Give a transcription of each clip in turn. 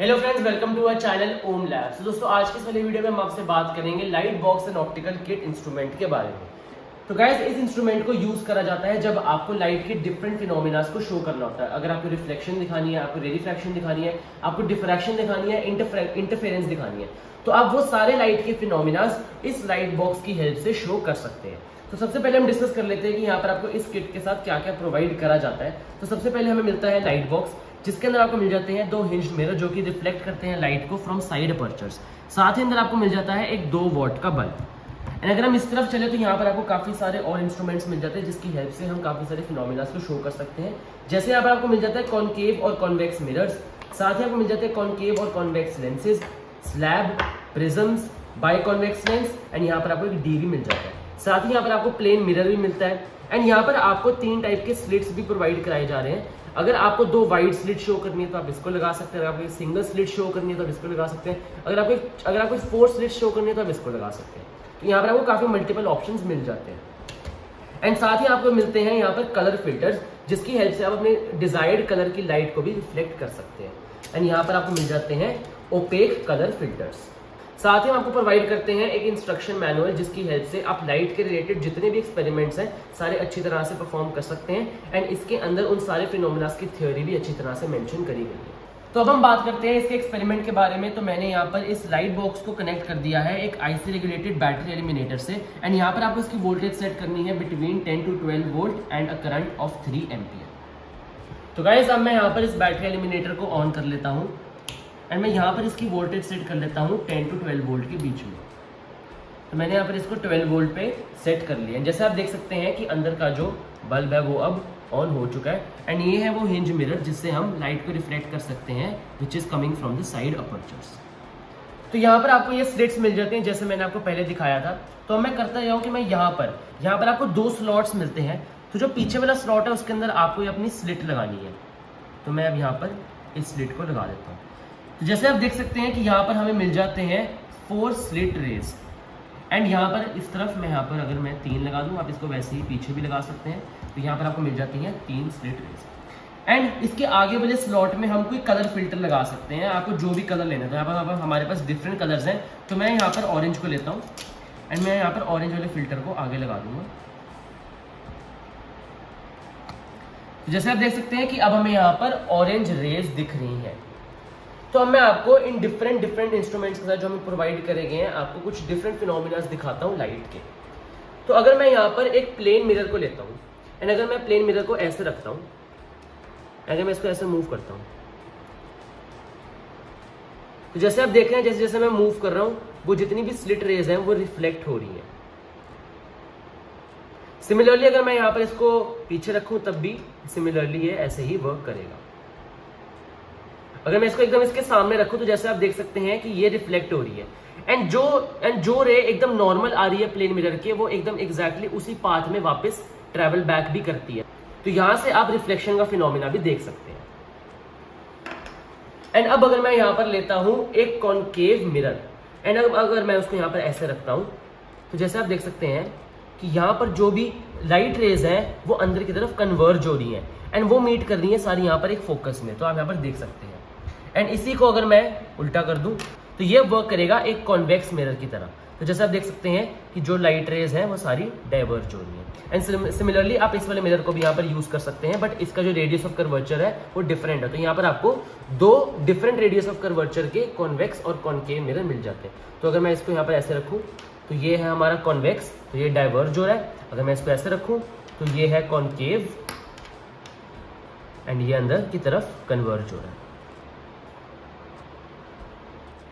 Hello friends, welcome to our channel Om labs. तो दोस्तों, आज की इस वाली वीडियो में हम आपसे बात करेंगे light box and optical kit instrument के बारे में। तो गाइस, इस इंस्ट्रूमेंट को यूज करा जाता है जब आपको लाइट के डिफरेंट फिनोमिनास को शो करना होता है। अगर आपको रिफ्लेक्शन दिखानी है, आपको रेडिफ्रैक्शन दिखानी है, आपको डिफ्रैक्शन दिखानी है, इंटरफेरेंस दिखानी है, तो आप वो सारे लाइट के फिनोमिनास इस लाइट बॉक्स की हेल्प से शो कर सकते हैं। तो सबसे पहले हम डिस्कस कर लेते हैं कि यहाँ पर आपको इस किट के साथ क्या क्या प्रोवाइड करा जाता है। तो सबसे पहले हमें मिलता है लाइट बॉक्स, जिसके अंदर आपको मिल जाते हैं 2 हिंज्ड मिरर जो कि रिफ्लेक्ट करते हैं लाइट को फ्रॉम साइड अपर्चर्स। साथ ही अंदर आपको मिल जाता है एक 2 वॉट का बल्ब। एंड अगर हम इस तरफ चले तो यहाँ पर आपको काफी सारे और इंस्ट्रूमेंट्स मिल जाते हैं जिसकी हेल्प से हम काफी सारे फिनोमिना को शो कर सकते हैं। जैसे यहाँ पर आपको मिल जाता है कॉनकेव और कॉन्वेक्स मिरर्स, साथ ही आपको मिल जाते हैं कॉनकेव और convex lenses, slab, prisms, biconvex lens, and यहाँ पर आपको एक डी भी मिल जाता है। साथ ही यहाँ पर आपको प्लेन मिरर भी मिलता है। एंड यहाँ पर आपको 3 टाइप के स्लिट्स भी प्रोवाइड कराए जा रहे हैं। अगर आपको 2 वाइड स्लिट शो करनी है तो आप इसको लगा सकते हैं, अगर आपको सिंगल स्लिट शो करनी है तो आप इसको लगा सकते हैं, अगर आपको 4 स्लिट शो करनी है तो आप इसको लगा सकते हैं। तो यहाँ पर आपको काफी मल्टीपल ऑप्शंस मिल जाते हैं। एंड साथ ही आपको मिलते हैं यहाँ पर कलर फिल्टर्स, जिसकी हेल्प से आप अपने डिजायर्ड कलर की लाइट को भी रिफ्लेक्ट कर सकते हैं। एंड यहाँ पर आपको मिल जाते हैं ओपेक कलर फिल्टर्स। साथ ही हम आपको प्रोवाइड करते हैं एक इंस्ट्रक्शन मैनुअल, जिसकी हेल्प से आप लाइट के रिलेटेड जितने भी एक्सपेरिमेंट्स हैं सारे अच्छी तरह से परफॉर्म कर सकते हैं। एंड इसके अंदर उन सारे फिनोमिनास की थ्योरी भी अच्छी तरह से मेंशन करी गई है। तो अब हम बात करते हैं इसके एक्सपेरिमेंट के बारे में। तो मैंने यहाँ पर इस लाइट बॉक्स को कनेक्ट कर दिया है एक आईसी रेगुलेटेड बैटरी एलिमिनेटर से। एंड यहाँ पर आपको इसकी वोल्टेज सेट करनी है between 10 to 12 volt and a current of 3 ampere. तो गाइस, अब मैं यहाँ पर इस बैटरी एलिमिनेटर को ऑन कर लेता हूँ एंड मैं यहाँ पर इसकी वोल्टेज सेट कर लेता हूँ 10 to 12 वोल्ट के बीच में। तो मैंने यहाँ पर इसको 12 वोल्ट पे सेट कर लिया। जैसे आप देख सकते हैं कि अंदर का जो बल्ब है वो अब ऑन हो चुका है। एंड ये है वो हिंज मिरर जिससे हम लाइट को रिफ्लेक्ट कर सकते हैं, which is coming from the side apertures. तो यहाँ पर आपको ये स्लिट्स मिल जाते हैं जैसे मैंने आपको पहले दिखाया था। तो मैं करता जाऊँ कि मैं यहाँ पर आपको 2 स्लॉट्स मिलते हैं। तो जो पीछे वाला स्लॉट है उसके अंदर आपको ये अपनी स्लिट लगानी है। तो मैं अब यहाँ पर इस स्लिट को लगा देता हूँ। तो जैसे आप देख सकते हैं कि यहाँ पर हमें मिल जाते हैं 4 स्लिट रेज। एंड यहाँ पर इस तरफ मैं यहाँ पर अगर मैं 3 लगा दूँ, आप इसको वैसे ही पीछे भी लगा सकते हैं। तो यहाँ पर आपको मिल जाती हैं 3 स्लिट रेज। एंड इसके आगे वाले स्लॉट में हम कोई कलर फिल्टर लगा सकते हैं, आपको जो भी कलर लेना है। तो यहाँ पर हमारे पास डिफरेंट कलर्स हैं। तो मैं यहाँ पर ऑरेंज को लेता हूँ एंड मैं यहाँ पर ऑरेंज वाले फिल्टर को आगे लगा दूंगा। तो जैसे आप देख सकते हैं कि अब हमें यहाँ पर ऑरेंज रेज दिख रही है। तो अब मैं आपको इन डिफरेंट इंस्ट्रूमेंट्स के साथ जो हमें प्रोवाइड करे गए हैं, आपको कुछ डिफरेंट फिनोमिनास दिखाता हूँ लाइट के। तो अगर मैं यहाँ पर एक प्लेन मिरर को लेता हूँ एंड अगर मैं प्लेन मिरर को ऐसे रखता हूँ, अगर मैं इसको ऐसे मूव करता हूँ, तो जैसे आप देख रहे हैं जैसे जैसे मैं मूव कर रहा हूँ वो जितनी भी स्लिट रेज हैं वो रिफ्लेक्ट हो रही है। सिमिलरली अगर मैं यहाँ पर इसको पीछे रखूँ तब भी सिमिलरली ये ऐसे ही वर्क करेगा। अगर मैं इसको एकदम इसके सामने रखूं तो जैसे आप देख सकते हैं कि ये रिफ्लेक्ट हो रही है। एंड जो रे एकदम नॉर्मल आ रही है प्लेन मिरर के, वो एकदम एग्जैक्टली उसी पाथ में वापस ट्रेवल बैक भी करती है। तो यहां से आप रिफ्लेक्शन का फिनोमिना भी देख सकते हैं। एंड अब अगर मैं यहां पर लेता हूं एक कॉनकेव मिरर एंड अब अगर मैं उसको यहां पर ऐसे रखता हूं, तो जैसे आप देख सकते हैं कि यहां पर जो भी लाइट रेज है वो अंदर की तरफ कन्वर्ज हो रही है एंड वो मीट कर रही है सारी यहाँ पर एक फोकस में। तो आप यहाँ पर देख सकते हैं। एंड इसी को अगर मैं उल्टा कर दूं तो ये वर्क करेगा एक कॉन्वेक्स मिरर की तरह। तो जैसे आप देख सकते हैं कि जो लाइट रेज हैं वो सारी डाइवर्ज हो रही हैं। एंड सिमिलरली आप इस वाले मिरर को भी यहाँ पर यूज कर सकते हैं, बट इसका जो रेडियस ऑफ कर्वेचर है वो डिफरेंट है। तो यहाँ पर आपको 2 डिफरेंट रेडियस ऑफ कर्वेचर के कॉन्वेक्स और कॉनकेव मिरर मिल जाते हैं। तो अगर मैं इसको यहाँ पर ऐसे रखूँ तो ये है हमारा कॉन्वेक्स, तो ये डाइवर्ज हो रहा है। अगर मैं इसको ऐसे रखूँ तो ये है कॉनकेव एंड ये अंदर की तरफ कन्वर्ज हो रहा है।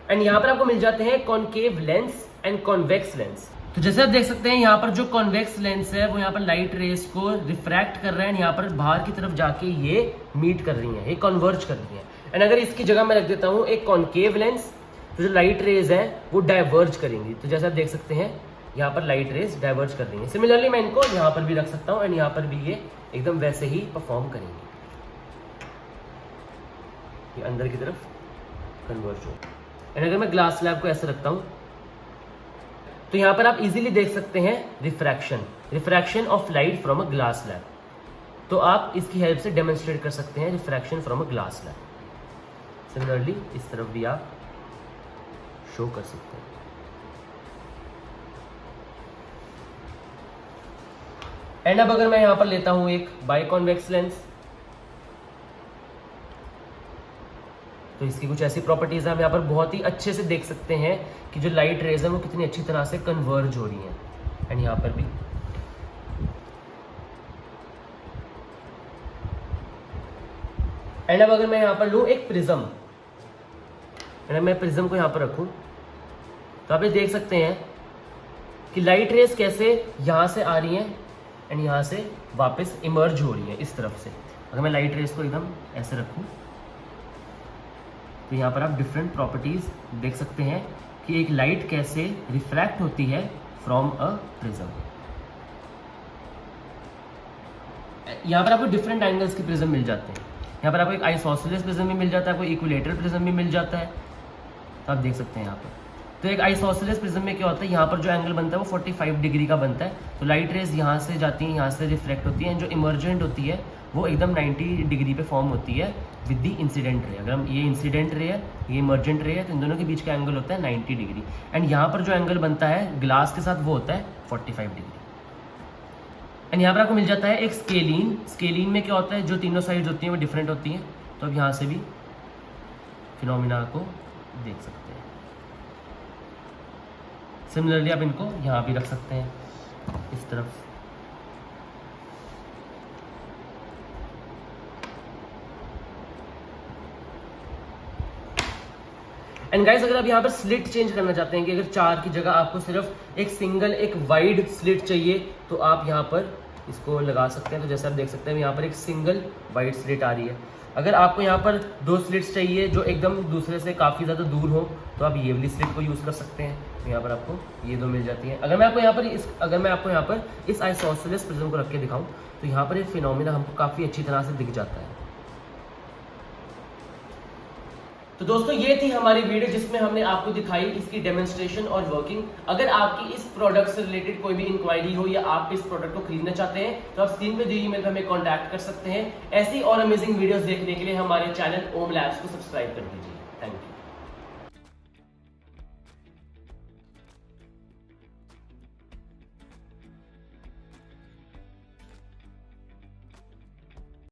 एंड यहाँ पर आपको मिल जाते हैं concave lens and convex lens. तो जैसे आप देख सकते हैं यहाँ पर जो कॉन्वेक्स लेंस है वो यहाँ पर लाइट रेस को रिफ्रैक्ट कर रहा है, यहाँ पर बाहर की तरफ जाके ये मीट कर रही है, ये कन्वर्ज कर रही है। एंड अगर इसकी जगह मैं रख देता हूँ एक कॉनकेव लेंस, तो जो लाइट रेज है वो डाइवर्ज करेंगी। तो जैसे आप देख सकते हैं यहाँ पर लाइट रेज डाइवर्ज कर रही है। सिमिलरली मैं इनको यहाँ पर भी रख सकता हूँ एंड यहाँ पर भी ये एकदम वैसे ही परफॉर्म करेंगे, ये अंदर की तरफ कन्वर्ज हो। एंड अगर मैं ग्लास स्लैब को ऐसे रखता हूं तो यहां पर आप इजीली देख सकते हैं refraction of light from a glass slab. तो आप इसकी हेल्प से डेमोन्स्ट्रेट कर सकते हैं refraction from a glass slab. Similarly इस तरफ भी आप शो कर सकते हैं। एंड अब अगर मैं यहां पर लेता हूं एक बाइकॉन्वेक्स लेंस, तो इसकी कुछ ऐसी प्रॉपर्टीज है, हम यहाँ पर बहुत ही अच्छे से देख सकते हैं कि जो लाइट रेज है वो कितनी अच्छी तरह से कन्वर्ज हो रही है। एंड यहाँ पर भी एंड अब अगर मैं यहाँ पर लूँ एक प्रिज्म, एंड मैं प्रिज्म को यहाँ पर रखूँ, तो आप ये देख सकते हैं कि लाइट रेज कैसे यहाँ से आ रही हैं एंड यहाँ से वापस इमर्ज हो रही है इस तरफ से। अगर मैं लाइट रेज को एकदम ऐसे रखूँ तो यहाँ पर आप डिफरेंट प्रॉपर्टीज देख सकते हैं कि एक लाइट कैसे रिफ्रैक्ट होती है फ्रॉम अ प्रिज्म। यहाँ पर आपको डिफरेंट एंगल्स के प्रिज्म मिल जाते हैं। यहाँ पर आपको एक आइसोसेलेस प्रिज्म भी मिल जाता है, कोई इक्विलेटरल प्रिज्म भी मिल जाता है, तो आप देख सकते हैं यहाँ पर। तो एक आइसोसेलेस प्रिज्म में क्या होता है, यहाँ पर जो एंगल बनता है वो 45 डिग्री का बनता है। तो लाइट रेज यहाँ से जाती हैं, यहाँ से रिफ्लेक्ट होती है, जो इमर्जेंट होती है वो एकदम 90 डिग्री पे फॉर्म होती है विद दी इंसिडेंट रे। अगर हम ये इंसिडेंट रे है, ये इमर्जेंट रे है, तो इन दोनों के बीच का एंगल होता है 90 डिग्री। एंड यहाँ पर जो एंगल बनता है ग्लास के साथ वो होता है 45 डिग्री। एंड यहाँ पर आपको मिल जाता है एक स्केलीन। स्केलीन में क्या होता है, जो तीनों साइड्स होती हैं वो डिफरेंट होती हैं। तो अब यहाँ से भी फिनोमिना को देख सकते हैं। सिमिलरली आप इनको यहाँ भी रख सकते हैं इस तरफ। एंड गाइस अगर आप यहाँ पर स्लिट चेंज करना चाहते हैं कि अगर 4 की जगह आपको सिर्फ एक सिंगल एक वाइड स्लिट चाहिए, तो आप यहाँ पर इसको लगा सकते हैं। तो जैसे आप देख सकते हैं यहाँ पर एक सिंगल वाइड स्लिट आ रही है। अगर आपको यहाँ पर 2 स्लिट्स चाहिए जो एकदम दूसरे से काफ़ी ज़्यादा दूर हो, तो आप ये वाली स्लिट को यूज़ कर सकते हैं। तो यहाँ पर आपको ये 2 मिल जाती हैं। अगर मैं आपको यहाँ पर इस आइसोसेलेस प्रिज्म को रख के दिखाऊँ, तो यहाँ पर एक फिनोमिना हमको काफ़ी अच्छी तरह से दिख जाता है। तो दोस्तों ये थी हमारी वीडियो जिसमें हमने आपको दिखाई इसकी डेमोन्स्ट्रेशन और वर्किंग। अगर आपकी इस प्रोडक्ट से रिलेटेड कोई भी इंक्वायरी हो या आप इस प्रोडक्ट को खरीदना चाहते हैं, तो आप स्क्रीन पे दी ईमेल पर हमें कांटेक्ट कर सकते हैं। ऐसी और अमेजिंग वीडियोस देखने के लिए हमारे चैनल ओम लैब्स को सब्सक्राइब कर दीजिए। Thank you.